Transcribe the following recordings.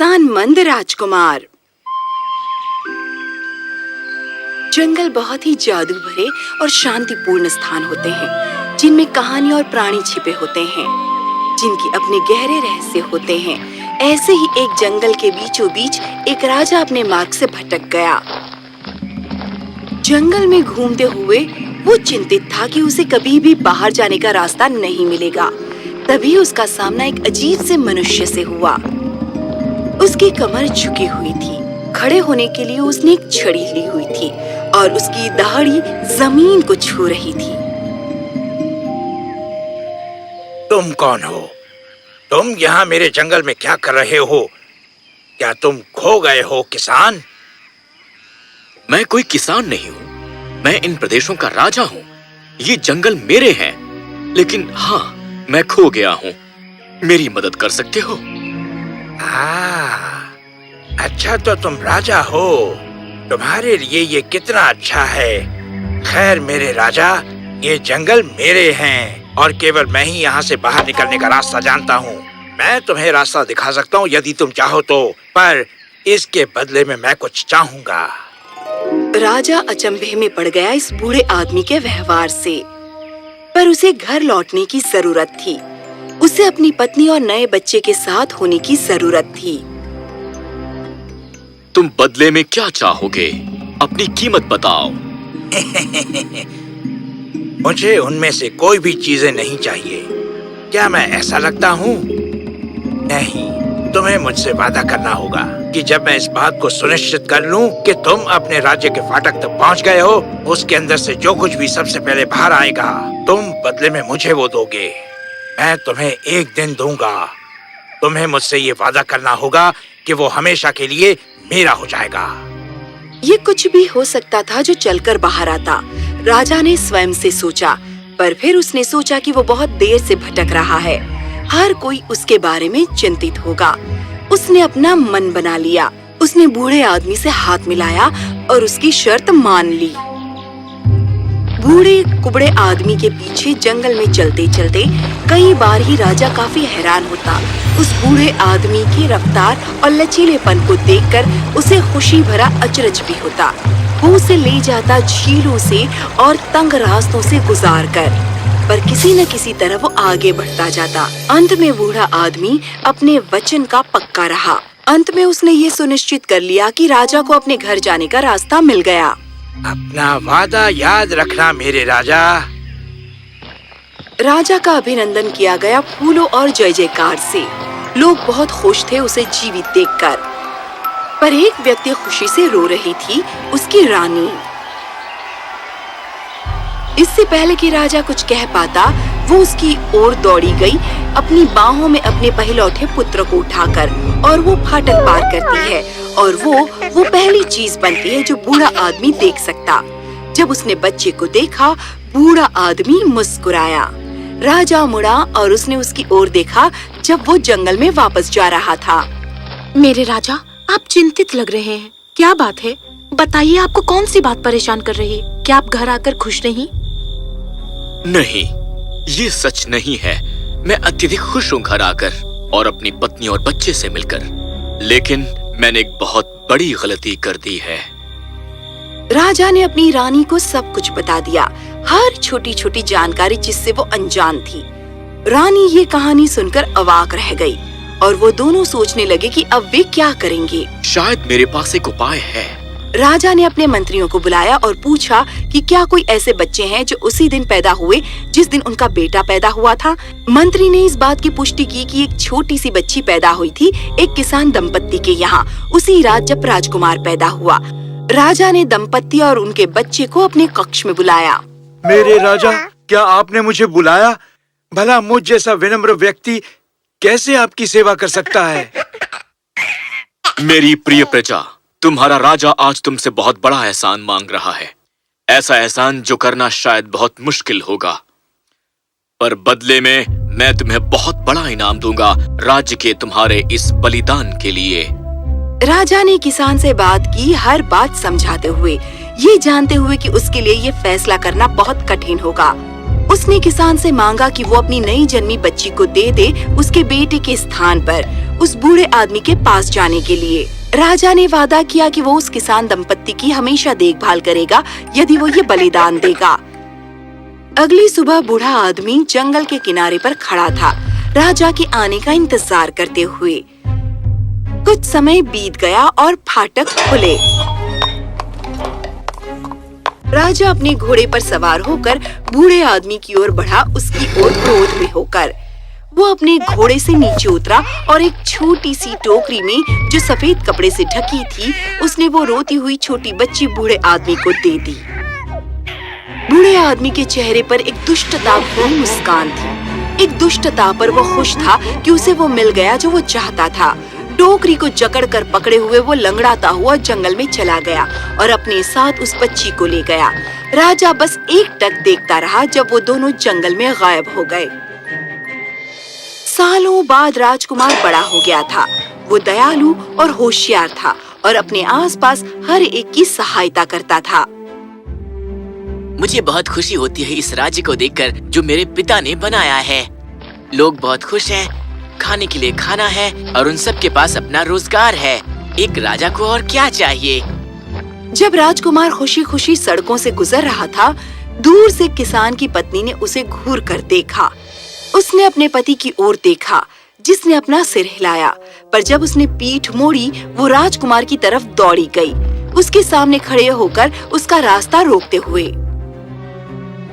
एहसानमंद राजकुमार। जंगल बहुत ही जादू भरे और शांतिपूर्ण स्थान होते हैं, जिनमें कहानी और प्राणी छिपे होते हैं, जिनकी अपने गहरे रहस्य होते हैं। ऐसे ही एक जंगल के बीचों बीच एक राजा अपने मार्ग से भटक गया। जंगल में घूमते हुए वो चिंतित था कि उसे कभी भी बाहर जाने का रास्ता नहीं मिलेगा। तभी उसका सामना एक अजीब से मनुष्य से हुआ। उसकी कमर झुकी हुई थी। खड़े होने के लिए उसने एक छड़ी ली हुई थी और उसकी दाढ़ी जमीन को छू रही थी। तुम कौन हो? तुम यहाँ मेरे जंगल में क्या कर रहे हो? क्या तुम खो गए हो किसान? मैं कोई किसान नहीं हूँ। मैं इन प्रदेशों का राजा हूँ। ये जंगल मेरे हैं। लेकिन हाँ, मैं खो गया हूँ। मेरी मदद कर सकते हो? अच्छा तो तुम राजा हो। तुम्हारे लिए ये कितना अच्छा है। खैर मेरे राजा, ये जंगल मेरे हैं और केवल मैं ही यहाँ से बाहर निकलने का रास्ता जानता हूँ। मैं तुम्हें रास्ता दिखा सकता हूँ यदि तुम चाहो तो, पर इसके बदले में मैं कुछ चाहूँगा। राजा अचंभे में पड़ गया इस बूढ़े आदमी के व्यवहार से, पर उसे घर लौटने की जरूरत थी। उसे अपनी पत्नी और नए बच्चे के साथ होने की जरूरत थी। तुम बदले में क्या चाहोगे? अपनी कीमत बताओ। मुझे उनमें से कोई भी चीजें नहीं चाहिए। क्या मैं ऐसा लगता हूँ? नहीं, तुम्हें मुझसे वादा करना होगा कि जब मैं इस बात को सुनिश्चित कर लूं कि तुम अपने राज्य के फाटक तक पहुंच गए हो, उसके अंदर से जो कुछ भी सबसे पहले बाहर आएगा, तुम बदले में मुझे वो दोगे। मैं तुम्हें एक दिन दूंगा। तुम्हें मुझसे ये वादा करना होगा कि वो हमेशा के लिए मेरा हो जाएगा। ये कुछ भी हो सकता था जो चलकर बाहर आता, राजा ने स्वयं से सोचा। पर फिर उसने सोचा कि वो बहुत देर से भटक रहा है। हर कोई उसके बारे में चिंतित होगा। उसने अपना मन बना लिया। उसने बूढ़े आदमी से हाथ मिलाया और उसकी शर्त मान ली। बूढ़े कुबड़े आदमी के पीछे जंगल में चलते चलते कई बार ही राजा काफी हैरान होता। उस बूढ़े आदमी की रफ्तार और लचीलेपन को देखकर उसे खुशी भरा अचरज भी होता। वो उसे ले जाता झीलों से और तंग रास्तों से गुजार कर, पर किसी न किसी तरह वो आगे बढ़ता जाता। अंत में बूढ़ा आदमी अपने वचन का पक्का रहा। अंत में उसने ये सुनिश्चित कर लिया कि राजा को अपने घर जाने का रास्ता मिल गया। अपना वादा याद रखना मेरे राजा। राजा का अभिनंदन किया गया फूलों और जय जयकार से। लोग बहुत खुश थे उसे जीवित देखकर। पर एक व्यक्ति खुशी से रो रही थी, उसकी रानी। इससे पहले कि राजा कुछ कह पाता, वो उसकी ओर दौड़ी गई, अपनी बाहों में अपने पहलौठे पुत्र को उठाकर, और वो फाटक पार करती है और वो पहली चीज बनती है जो बूढ़ा आदमी देख सकता। जब उसने बच्चे को देखा, बूढ़ा आदमी मुस्कुराया। राजा मुड़ा और उसने उसकी ओर देखा जब वो जंगल में वापस जा रहा था। मेरे राजा, आप चिंतित लग रहे हैं। क्या बात है? बताइए, आपको कौन सी बात परेशान कर रही है? क्या आप घर आकर खुश नहीं? नहीं, ये सच नहीं है। मैं अत्यधिक खुश हूँ घर आकर और अपनी पत्नी और बच्चे से मिलकर। लेकिन मैंने एक बहुत बड़ी गलती कर दी है। राजा ने अपनी रानी को सब कुछ बता दिया, हर छोटी छोटी जानकारी जिससे वो अनजान थी। रानी ये कहानी सुनकर अवाक रह गई और वो दोनों सोचने लगे कि अब वे क्या करेंगे। शायद मेरे पास एक उपाय है। राजा ने अपने मंत्रियों को बुलाया और पूछा कि क्या कोई ऐसे बच्चे हैं जो उसी दिन पैदा हुए जिस दिन उनका बेटा पैदा हुआ था। मंत्री ने इस बात की पुष्टि की कि एक छोटी सी बच्ची पैदा हुई थी एक किसान दंपत्ति के यहाँ उसी रात जब राजकुमार पैदा हुआ। राजा ने दंपत्ति और उनके बच्चे को अपने कक्ष में बुलाया। मेरे राजा, क्या आपने मुझे बुलाया? भला मुझ जैसा विनम्र व्यक्ति कैसे आपकी सेवा कर सकता है? मेरी प्रिय प्रजा, तुम्हारा राजा आज तुमसे बहुत बड़ा एहसान मांग रहा है। ऐसा एहसान जो करना शायद बहुत मुश्किल होगा, पर बदले में मैं तुम्हें बहुत बड़ा इनाम दूंगा राज्य के तुम्हारे इस बलिदान के लिए। राजा ने किसान से बात की, हर बात समझाते हुए, ये जानते हुए कि उसके लिए ये फैसला करना बहुत कठिन होगा। उसने किसान से मांगा कि वो अपनी नई जन्मी बच्ची को दे दे उसके बेटे के स्थान पर उस बूढ़े आदमी के पास जाने के लिए। राजा ने वादा किया कि वो उस किसान दंपत्ति की हमेशा देखभाल करेगा यदि वो ये बलिदान देगा। अगली सुबह बूढ़ा आदमी जंगल के किनारे पर खड़ा था, राजा के आने का इंतजार करते हुए। कुछ समय बीत गया और फाटक खुले। राजा अपने घोड़े पर सवार होकर बूढ़े आदमी की ओर बढ़ा, उसकी ओर क्रोध में होकर। वो अपने घोड़े से नीचे उतरा और एक छोटी सी टोकरी में जो सफेद कपड़े से ढकी थी, उसने वो रोती हुई छोटी बच्ची बूढ़े आदमी को दे दी। बूढ़े आदमी के चेहरे पर एक दुष्टता भरी मुस्कान थी। एक दुष्टता पर वो खुश था कि उसे वो मिल गया जो वो चाहता था। टोकरी को जकड़ कर पकड़े हुए वो लंगड़ाता हुआ जंगल में चला गया और अपने साथ उस बच्ची को ले गया। राजा बस एक टक देखता रहा जब वो दोनों जंगल में गायब हो गए। सालों बाद राजकुमार बड़ा हो गया था। वो दयालु और होशियार था और अपने आसपास हर एक की सहायता करता था। मुझे बहुत खुशी होती है इस राज्य को देखकर जो मेरे पिता ने बनाया है। लोग बहुत खुश हैं, खाने के लिए खाना है और उन सब के पास अपना रोजगार है। एक राजा को और क्या चाहिए। जब राजकुमार खुशी खुशी सड़कों से गुजर रहा था, दूर से किसान की पत्नी ने उसे घूर कर देखा। उसने अपने पति की ओर देखा जिसने अपना सिर हिलाया, पर जब उसने पीठ मोड़ी वो राजकुमार की तरफ दौड़ी गई, उसके सामने खड़े होकर उसका रास्ता रोकते हुए।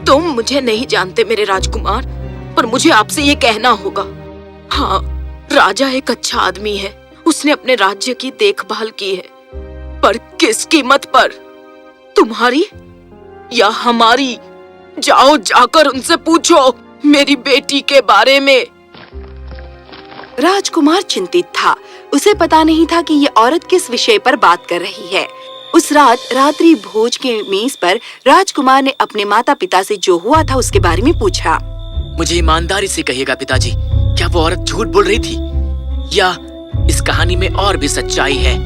तुम मुझे नहीं जानते मेरे राजकुमार, पर मुझे आपसे ये कहना होगा। हाँ, राजा एक अच्छा आदमी है, उसने अपने राज्य की देखभाल की है, पर किस कीमत पर? तुम्हारी या हमारी? जाओ जाकर उनसे पूछो मेरी बेटी के बारे में। राजकुमार चिंतित था। उसे पता नहीं था कि ये औरत किस विषय पर बात कर रही है। उस रात रात्रि भोज के मेज पर राजकुमार ने अपने माता पिता से जो हुआ था उसके बारे में पूछा। मुझे ईमानदारी से कहिएगा पिताजी, क्या वो औरत झूठ बोल रही थी या इस कहानी में और भी सच्चाई है?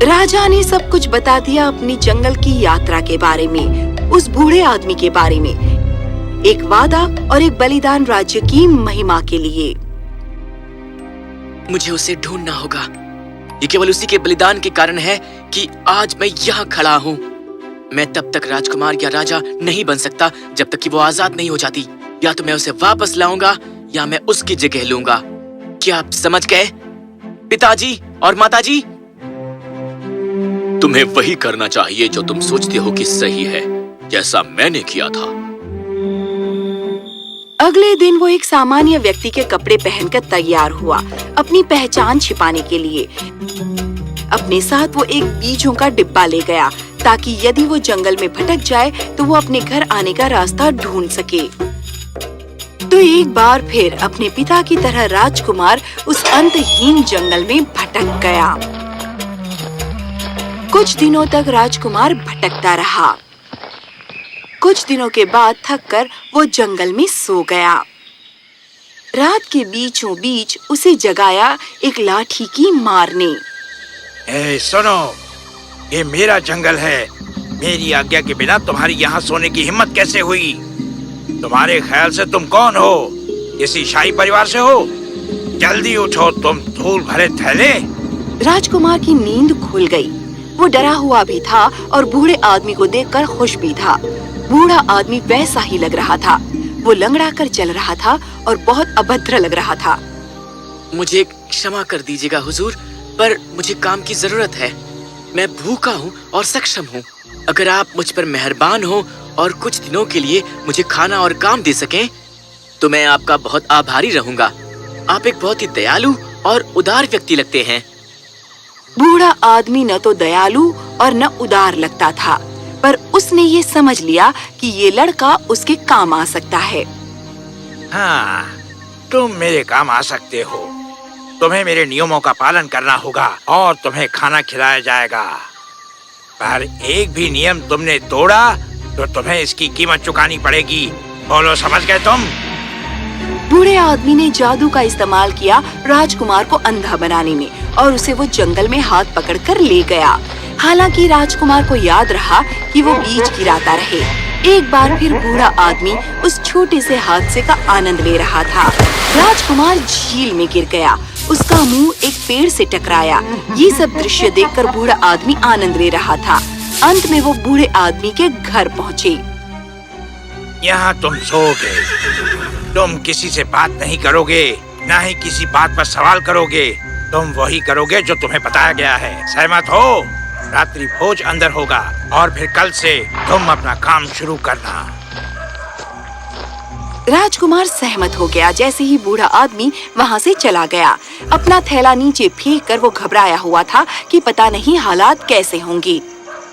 राजा ने सब कुछ बता दिया अपनी जंगल की यात्रा के बारे में, उस बूढ़े आदमी के बारे में, एक वादा और एक बलिदान राज्य की महिमा के लिए। मुझे उसे ढूंढना होगा। ये केवल उसी के बलिदान के कारण है कि आज मैं यहाँ खड़ा हूँ। मैं तब तक राजकुमार या राजा नहीं बन सकता जब तक कि वो आजाद नहीं हो जाती। या तो मैं उसे वापस लाऊंगा या मैं उसकी जगह लूंगा। क्या आप समझ गए पिताजी और माताजी? तुम्हें वही करना चाहिए जो तुम सोचते हो कि सही है, जैसा मैंने किया था। अगले दिन वो एक सामान्य व्यक्ति के कपड़े पहनकर तैयार हुआ, अपनी पहचान छिपाने के लिए। अपने साथ वो एक बीजों का डिब्बा ले गया ताकि यदि वो जंगल में भटक जाए तो वो अपने घर आने का रास्ता ढूंढ सके। तो एक बार फिर अपने पिता की तरह राजकुमार उस अंतहीन जंगल में भटक गया। कुछ दिनों तक राजकुमार भटकता रहा। कुछ दिनों के बाद थककर वो जंगल में सो गया। रात के बीचों बीच उसे जगाया एक लाठी की मार ने। ए, सुनो, ये मेरा जंगल है। मेरी आज्ञा के बिना तुम्हारी यहाँ सोने की हिम्मत कैसे हुई? तुम्हारे ख्याल से तुम कौन हो? किसी शाही परिवार से हो? जल्दी उठो, तुम धूल भरे थैले। राजकुमार की नींद खुल गई। वो डरा हुआ भी था और बूढ़े आदमी को देखकर खुश भी था। बूढ़ा आदमी वैसा ही लग रहा था। वो लंगड़ा कर चल रहा था और बहुत अभद्र लग रहा था। मुझे क्षमा कर दीजिएगा हुजूर, पर मुझे काम की जरूरत है। मैं भूखा हूँ और सक्षम हूँ। अगर आप मुझ पर मेहरबान हो और कुछ दिनों के लिए मुझे खाना और काम दे सकें, तो मैं आपका बहुत आभारी रहूंगा। आप एक बहुत ही दयालु और उदार व्यक्ति लगते हैं। बूढ़ा आदमी न तो दयालु और न उदार लगता था, पर उसने ये समझ लिया कि ये लड़का उसके काम आ सकता है। हाँ, तुम मेरे काम आ सकते हो। तुम्हें मेरे नियमों का पालन करना होगा और तुम्हें खाना खिलाया जाएगा। पर एक भी नियम तुमने तोड़ा तो तुम्हें इसकी कीमत चुकानी पड़ेगी। बोलो, समझ गए तुम? बूढ़े आदमी ने जादू का इस्तेमाल किया राजकुमार को अंधा बनाने में और उसे वो जंगल में हाथ पकड़कर ले गया। हालांकि राजकुमार को याद रहा कि वो बीज गिराता रहे। एक बार फिर बूढ़ा आदमी उस छोटे से हादसे का आनंद ले रहा था। राजकुमार झील में गिर गया, उसका मुंह एक पेड़ से टकराया। ये सब दृश्य देखकर बूढ़ा आदमी आनंद ले रहा था। अंत में वो बूढ़े आदमी के घर पहुँचे। यहाँ तुम सोओगे, तुम किसी से बात नहीं करोगे, ना ही किसी बात पर सवाल करोगे। तुम वही करोगे जो तुम्हें बताया गया है। सहमत हो? रात्रि भोज अंदर होगा और फिर कल से तुम अपना काम शुरू करना। राजकुमार सहमत हो गया। जैसे ही बूढ़ा आदमी वहाँ से चला गया, अपना थैला नीचे फेंक कर वो घबराया हुआ था कि पता नहीं हालात कैसे होंगे।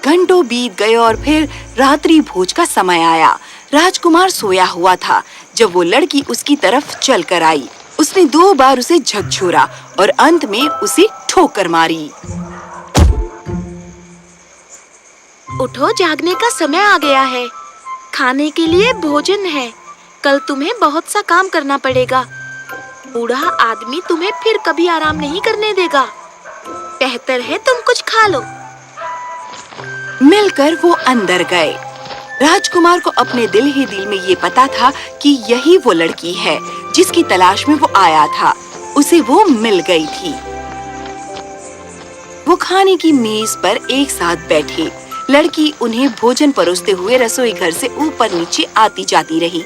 घंटों बीत गए और फिर रात्रि भोज का समय आया। राजकुमार सोया हुआ था जब वो लड़की उसकी तरफ चल कर आई। उसने 2 बार उसे झकझोरा और अंत में उसे ठोकर मारी। उठो, जागने का समय आ गया है। खाने के लिए भोजन है। कल तुम्हें बहुत सा काम करना पड़ेगा। बूढ़ा आदमी तुम्हें फिर कभी आराम नहीं करने देगा। बेहतर है तुम कुछ खा लो। मिलकर वो अंदर गए। राजकुमार को अपने दिल ही दिल में ये पता था कि यही वो लड़की है जिसकी तलाश में वो आया था। उसे वो मिल गई थी। वो खाने की मेज पर एक साथ बैठे। लड़की उन्हें भोजन परोसते हुए रसोई घर से ऊपर नीचे आती जाती रही।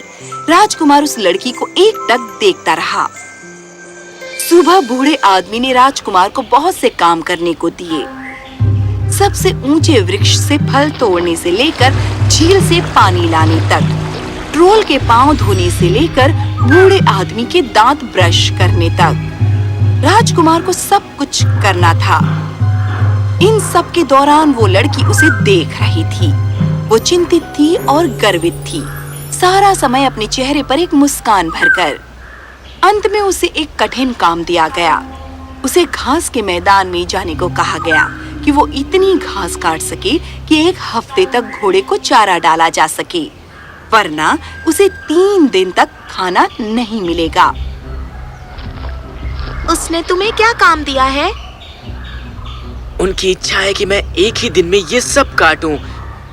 राजकुमार उस लड़की को एकटक देखता रहा। सुबह बूढ़े आदमी ने राजकुमार को बहुत से काम करने को दिए। सबसे ऊंचे वृक्ष से फल तोड़ने से लेकर झील से पानी लाने तक, ट्रोल के पांव धोने से लेकर बूढ़े आदमी के दांत ब्रश करने तक, राजकुमार को सब कुछ करना था। इन सब के दौरान वो लड़की उसे देख रही थी। वो चिंतित थी और गर्वित थी, सारा समय अपने चेहरे पर एक मुस्कान भरकर। अंत में उसे एक कठिन काम दिया गया। उसे घास के मैदान में जाने को कहा गया कि वो इतनी घास काट सके कि 1 हफ्ते तक घोड़े को चारा डाला जा सके, वरना उसे 3 दिन तक खाना नहीं मिलेगा। उसने तुम्हें क्या काम दिया है? उनकी इच्छा है कि मैं एक ही दिन में ये सब काटूं।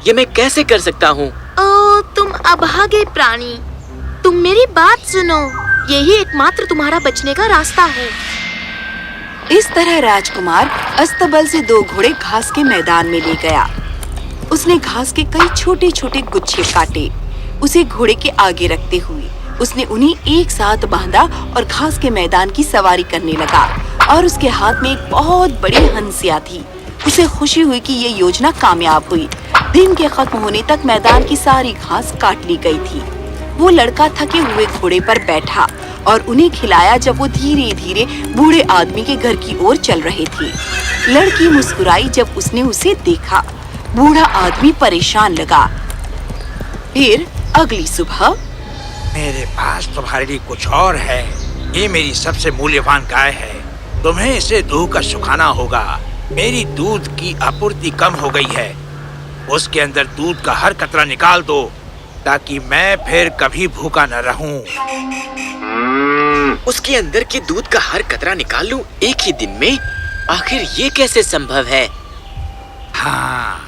ये मैं कैसे कर सकता हूँ? ओ, तुम अभागे प्राणी, तुम मेरी बात सुनो। यही एकमात्र तुम्हारा बचने का रास्ता है। इस तरह राजकुमार अस्तबल से 2 घोड़े घास के मैदान में ले गया। उसने घास के कई छोटे छोटे गुच्छे काटे। उसे घोड़े के आगे रखते हुए उसने उन्हें एक साथ बांधा और घास के मैदान की सवारी करने लगा। और उसके हाथ में एक बहुत बड़ी हंसिया थी। उसे खुशी हुई कि ये योजना कामयाब हुई। दिन के खत्म होने तक मैदान की सारी घास काट ली गई थी। वो लड़का थके हुए घोड़े पर बैठा और उन्हें खिलाया जब वो धीरे धीरे बूढ़े आदमी के घर की ओर चल रहे थे। लड़की मुस्कुराई जब उसने उसे देखा। बूढ़ा आदमी परेशान लगा। फिर अगली सुबह, मेरे पास तुम्हारे लिए कुछ और है। ये मेरी सबसे मूल्यवान गाय है। तुम्हें इसे धोकर सुखाना होगा। मेरी दूध की आपूर्ति कम हो गई है। उसके अंदर दूध का हर कतरा निकाल दो ताकि मैं फिर कभी भूखा न रहूं। उसके अंदर के दूध का हर कतरा निकाल लूं एक ही दिन में? आखिर ये कैसे संभव है? हाँ,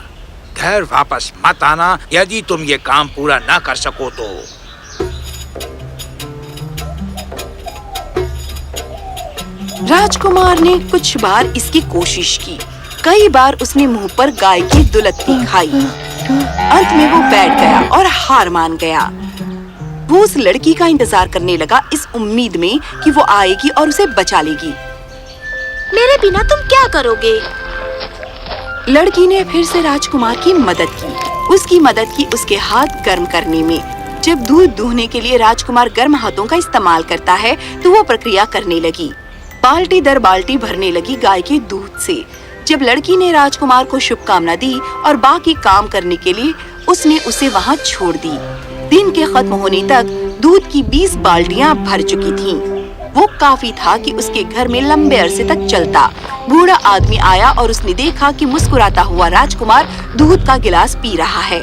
घर वापस मत आना यदि तुम ये काम पूरा न कर सको तो। राजकुमार ने कुछ बार इसकी कोशिश की। कई बार उसने मुंह पर गाय की दुलत्ती खाई। अंत में वो बैठ गया और हार मान गया। वो उस लड़की का इंतजार करने लगा, इस उम्मीद में कि वो आएगी और उसे बचा लेगी। मेरे बिना तुम क्या करोगे? लड़की ने फिर से राजकुमार की मदद की। उसकी मदद की उसके हाथ गर्म करने में। जब दूध दूहने के लिए राजकुमार गर्म हाथों का इस्तेमाल करता है तो वो प्रक्रिया करने लगी। बाल्टी दर बाल्टी भरने लगी गाय के दूध से। जब लड़की ने राजकुमार को शुभकामना दी और बाकी काम करने के लिए उसने उसे वहाँ छोड़ दी। दिन के खत्म होने तक दूध की 20 बाल्टियाँ भर चुकी थीं। वो काफी था कि उसके घर में लंबे अरसे तक चलता। बूढ़ा आदमी आया और उसने देखा कि मुस्कुराता हुआ राजकुमार दूध का गिलास पी रहा है।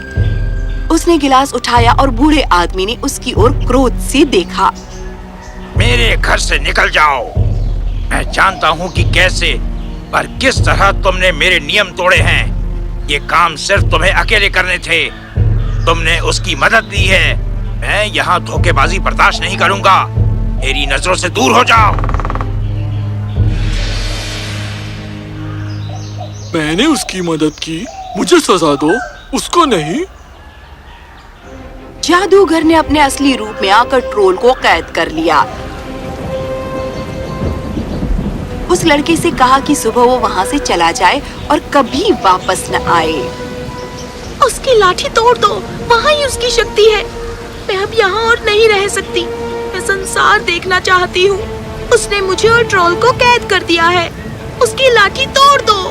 उसने गिलास उठाया और बूढ़े आदमी ने उसकी ओर क्रोध से देखा। मेरे घर से निकल जाओ। मैं जानता हूँ कि कैसे, पर किस तरह तुमने मेरे नियम तोड़े हैं। ये काम सिर्फ तुम्हें अकेले करने थे। तुमने उसकी मदद दी है। मैं यहाँ धोखेबाजी बर्दाश्त नहीं करूँगा। मेरी नजरों से दूर हो जाओ। मैंने उसकी मदद की, मुझे सजा दो, उसको नहीं। जादूगर ने अपने असली रूप में आकर ट्रोल को कैद कर लिया। उस लड़के से कहा कि सुबह वो वहाँ से चला जाए और कभी वापस न आए। उसकी लाठी तोड़ दो, वहाँ ही उसकी शक्ति है। मैं अब यहाँ और नहीं रह सकती। मैं संसार देखना चाहती हूँ। उसने मुझे और ट्रोल को कैद कर दिया है। उसकी लाठी तोड़ दो।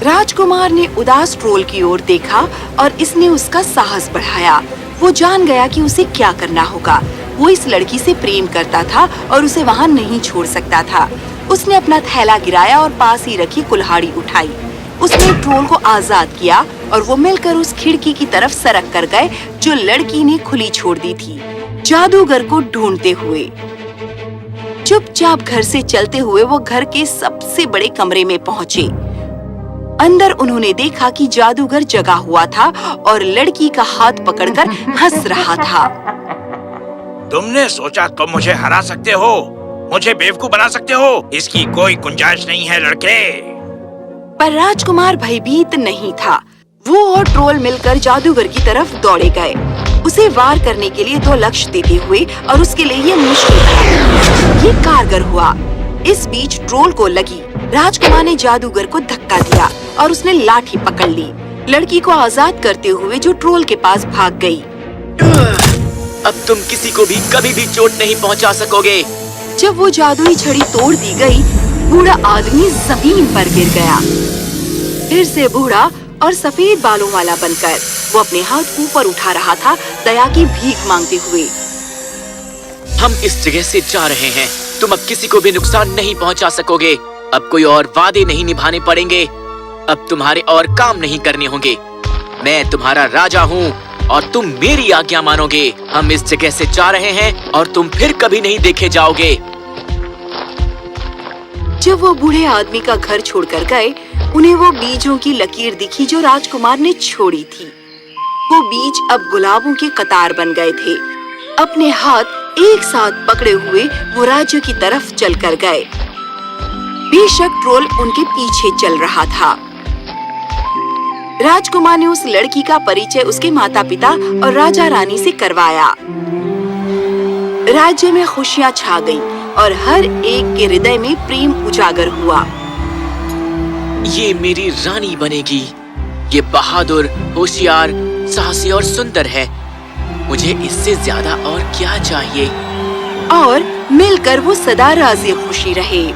राजकुमार ने उदास ट्रोल की ओर देखा और इसने उसका साहस बढ़ाया। वो जान गया कि उसे क्या करना होगा। वो इस लड़की से प्रेम करता था और उसे वहाँ नहीं छोड़ सकता था। उसने अपना थैला गिराया और पास ही रखी कुल्हाड़ी उठाई। उसने ट्रोल को आजाद किया और वो मिलकर उस खिड़की की तरफ सरक कर गए जो लड़की ने खुली छोड़ दी थी, जादूगर को ढूंढते हुए। चुपचाप घर से चलते हुए वो घर के सबसे बड़े कमरे में पहुँचे। अंदर उन्होंने देखा कि जादूगर जगा हुआ था और लड़की का हाथ पकड़कर हंस रहा था। तुमने सोचा तुम मुझे हरा सकते हो, मुझे बेवकूफ बना सकते हो। इसकी कोई गुंजाइश नहीं है लड़के। पर राजकुमार भयभीत नहीं था। वो और ट्रोल मिलकर जादूगर की तरफ दौड़े गए, उसे वार करने के लिए 2 लक्ष्य देते हुए, और उसके लिए ये मुश्किल था। ये कारगर हुआ। इस बीच ट्रोल को लगी। राजकुमार ने जादूगर को धक्का दिया और उसने लाठी पकड़ ली, लड़की को आजाद करते हुए जो ट्रोल के पास भाग गई। अब तुम किसी को भी कभी भी चोट नहीं पहुंचा सकोगे। जब वो जादुई छड़ी तोड़ दी गई, बूढ़ा आदमी जमीन पर गिर गया। फिर से बूढ़ा और सफेद बालों वाला बनकर वो अपने हाथ ऊपर उठा रहा था, दया की भीख मांगते हुए। हम इस जगह से जा रहे हैं। तुम अब किसी को भी नुकसान नहीं पहुंचा सकोगे। अब कोई और वादे नहीं निभाने पड़ेंगे। अब तुम्हारे और काम नहीं करने होंगे। मैं तुम्हारा राजा हूँ और तुम मेरी आज्ञा मानोगे। हम इस जगह से जा रहे हैं और तुम फिर कभी नहीं देखे जाओगे। जब वो बूढ़े आदमी का घर छोड़कर गए, उन्हें वो बीजों की लकीर दिखी जो राजकुमार ने छोड़ी थी। वो बीज अब गुलाबों के कतार बन गए थे। अपने हाथ एक साथ पकड़े हुए वो राज्य की तरफ चलकर गए। बेशक ट्रोल उनके पीछे चल रहा था। राजकुमार ने उस लड़की का परिचय उसके माता पिता और राजा रानी से करवाया। राज्य में खुशियां छा गईं और हर एक के हृदय में प्रेम उजागर हुआ। ये मेरी रानी बनेगी। ये बहादुर, होशियार, साहसी और सुंदर है। मुझे इससे ज्यादा और क्या चाहिए। और मिलकर वो सदा राज़ी खुशी रहे।